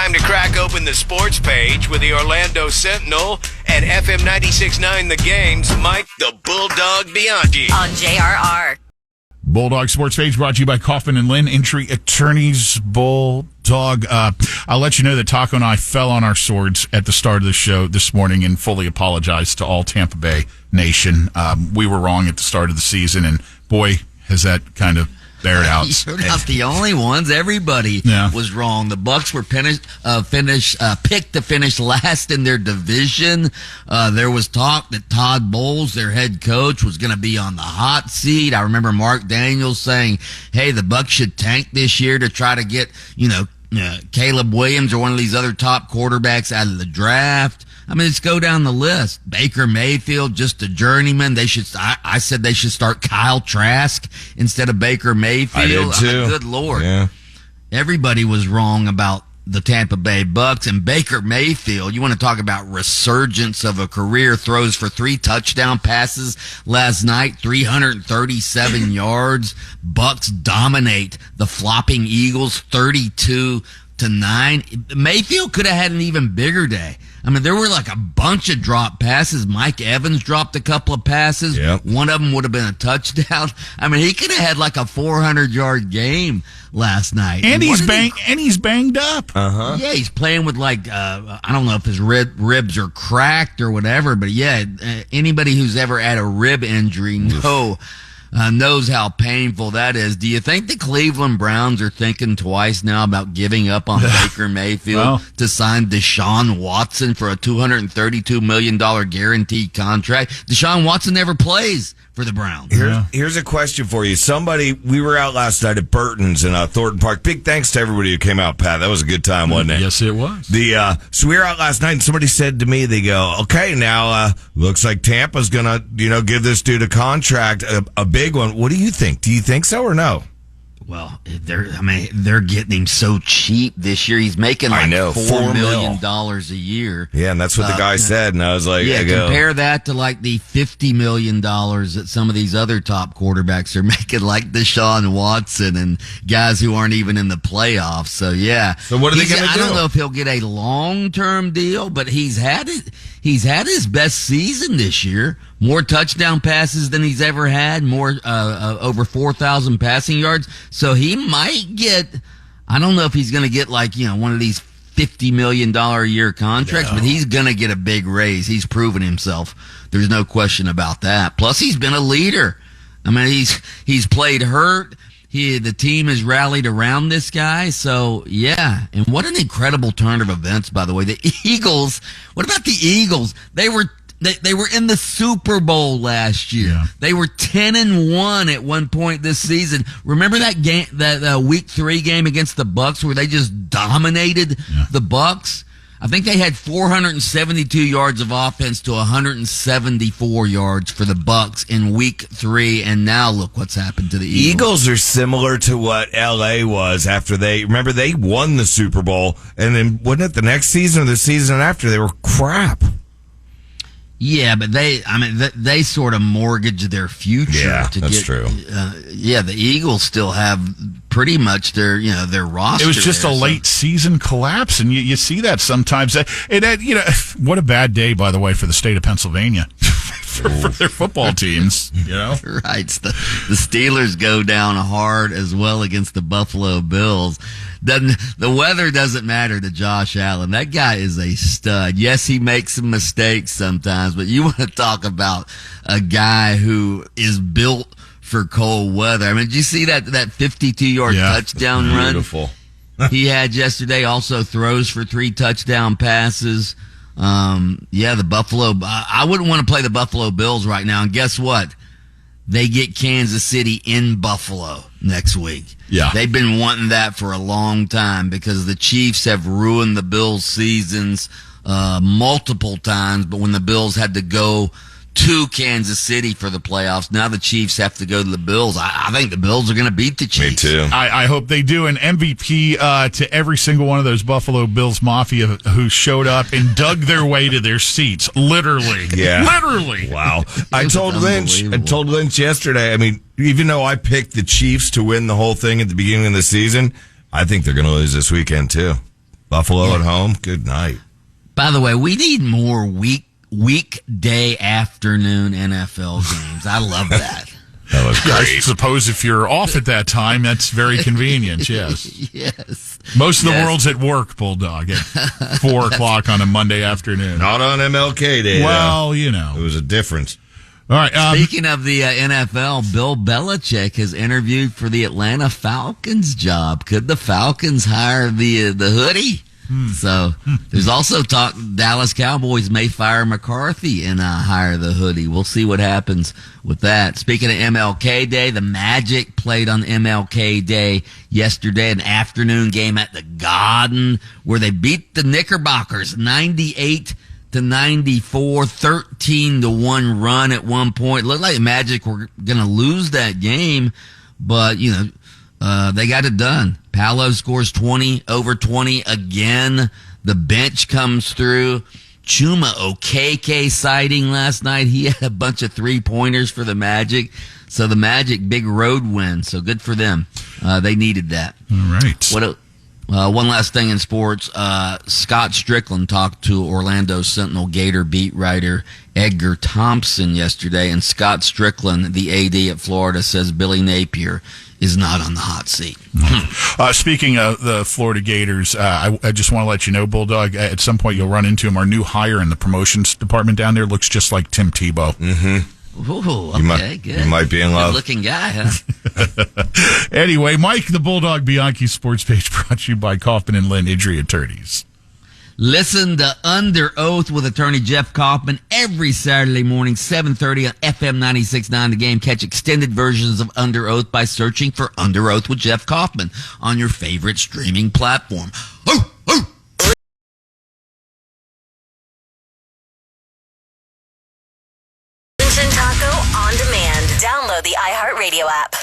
Time to crack open the sports page with the Orlando Sentinel and FM 96.9 The Game's Mike the Bulldog Bianchi. On JRR. Bulldog Sports Page brought to you by Kaufman and Lynn, Entry Attorneys. Bulldog. I'll let you know that Taco and I fell on our swords at the start of the show this morning and fully apologize to all Tampa Bay Nation. We were wrong at the start of the season, and boy, has that kind of bared out. You're not the only ones. Everybody was wrong. The Bucs were picked to finish last in their division. There was talk that Todd Bowles, their head coach, was going to be on the hot seat. I remember Mark Daniels saying, "Hey, the Bucs should tank this year to try to get, Caleb Williams or one of these other top quarterbacks out of the draft." I mean, let's go down the list. Baker Mayfield, just a journeyman. I said they should start Kyle Trask instead of Baker Mayfield. I did too. Good Lord. Yeah. Everybody was wrong about the Tampa Bay Bucs, and Baker Mayfield. You want to talk about resurgence of a career? Throws for 3 touchdown passes last night, 337 yards. Bucs dominate the flopping Eagles 32-9. Mayfield could have had an even bigger day. I mean, there were like a bunch of drop passes. Mike Evans dropped a couple of passes. Yep. One of them would have been a touchdown. I mean, he could have had like a 400-yard game last night. And he's banged up. Uh-huh. Yeah, he's playing with I don't know if his ribs are cracked or whatever, but yeah, anybody who's ever had a rib injury knows how painful that is. Do you think the Cleveland Browns are thinking twice now about giving up on Baker Mayfield to sign Deshaun Watson for a $232 million guaranteed contract? Deshaun Watson never plays for the Browns. Here's a question for you. We were out last night at Burton's in Thornton Park. Big thanks to everybody who came out, Pat. That was a good time, wasn't it? Yes, it was. So we were out last night, and somebody said to me, they go, "Okay, now looks like Tampa's gonna, give this dude a contract, a big one." What do you think? Do you think so or no? Well, they're getting him so cheap this year. He's making like $4 million a year. Yeah, and that's what the guy said. And I was like, compare that to like the $50 million that some of these other top quarterbacks are making, like Deshaun Watson and guys who aren't even in the playoffs. So yeah. So what are they going to do? I don't know if he'll get a long-term deal, but he's had his best season this year. More touchdown passes than he's ever had, more over 4,000 passing yards. So he might get, I don't know if he's going to get one of these $50 million a year contracts, but he's going to get a big raise. He's proven himself. There's no question about that. Plus, he's been a leader. I mean, he's played hurt. The team has rallied around this guy. So, yeah. And what an incredible turn of events, by the way. The Eagles, what about the Eagles? They were in the Super Bowl last year. Yeah. They were 10-1 at one point this season. Remember that game, that Week 3 game against the Bucs where they just dominated the Bucs? I think they had 472 yards of offense to 174 yards for the Bucs in Week 3, and now look what's happened to the Eagles. Eagles are similar to what LA was after they won the Super Bowl, and then wasn't it the next season or the season after they were crap? Yeah, but they sort of mortgaged their future. Yeah, that's true. The Eagles still have pretty much their roster. It was just a late season collapse, and you see that sometimes. What a bad day, by the way, for the state of Pennsylvania. For their football teams, Right. The Steelers go down hard as well against the Buffalo Bills. The weather doesn't matter to Josh Allen. That guy is a stud. Yes, he makes some mistakes sometimes, but you want to talk about a guy who is built for cold weather. I mean, did you see that 52-yard touchdown run? Beautiful. He had yesterday, also throws for 3 touchdown passes. The Buffalo, I wouldn't want to play the Buffalo Bills right now. And guess what? They get Kansas City in Buffalo next week. Yeah. They've been wanting that for a long time because the Chiefs have ruined the Bills' seasons multiple times. But when the Bills had to go to Kansas City for the playoffs, now the Chiefs have to go to the Bills. I think the Bills are going to beat the Chiefs. Me too. I hope they do. An MVP to every single one of those Buffalo Bills Mafia who showed up and dug their way to their seats. Literally. Yeah. Literally. Wow. I told Lynch yesterday, even though I picked the Chiefs to win the whole thing at the beginning of the season, I think they're going to lose this weekend too. Buffalo at home. Good night. By the way, we need more weekday afternoon NFL games. I love that. That was I great. suppose if you're off at that time, that's very convenient, yes. Yes. Most of the Yes. world's at work, Bulldog, at 4 o'clock on a Monday afternoon. Not on MLK Day. Well, It was a difference. All right. Speaking of the NFL, Bill Belichick has interviewed for the Atlanta Falcons job. Could the Falcons hire the hoodie? So there's also talk Dallas Cowboys may fire McCarthy and hire the hoodie. We'll see what happens with that. Speaking of MLK Day, the Magic played on MLK Day yesterday, an afternoon game at the Garden where they beat the Knickerbockers 98-94, 13-1 run at one point. It looked like the Magic were going to lose that game, but they got it done. Paolo scores 20 over 20 again. The bench comes through. Chuma Okeke sighting last night. He had a bunch of 3-pointers for the Magic. So the Magic, big road win. So good for them. They needed that. All right. One last thing in sports. Scott Strickland talked to Orlando Sentinel Gator beat writer Edgar Thompson yesterday, and Scott Strickland, the AD at Florida, says Billy Napier is not on the hot seat. Speaking of the Florida Gators, I just want to let you know, Bulldog, at some point you'll run into him. Our new hire in the promotions department down there looks just like Tim Tebow. Mm-hmm. Ooh, okay, good. You might be in love. Good-looking guy, huh? Anyway, Mike, the Bulldog Bianchi sports page brought to you by Kaufman and Lynn Injury Attorneys. Listen to Under Oath with attorney Jeff Kaufman every Saturday morning, 7:30 on FM 96.9 The Game. Catch extended versions of Under Oath by searching for Under Oath with Jeff Kaufman on your favorite streaming platform. Taco on demand. Download the iHeartRadio app.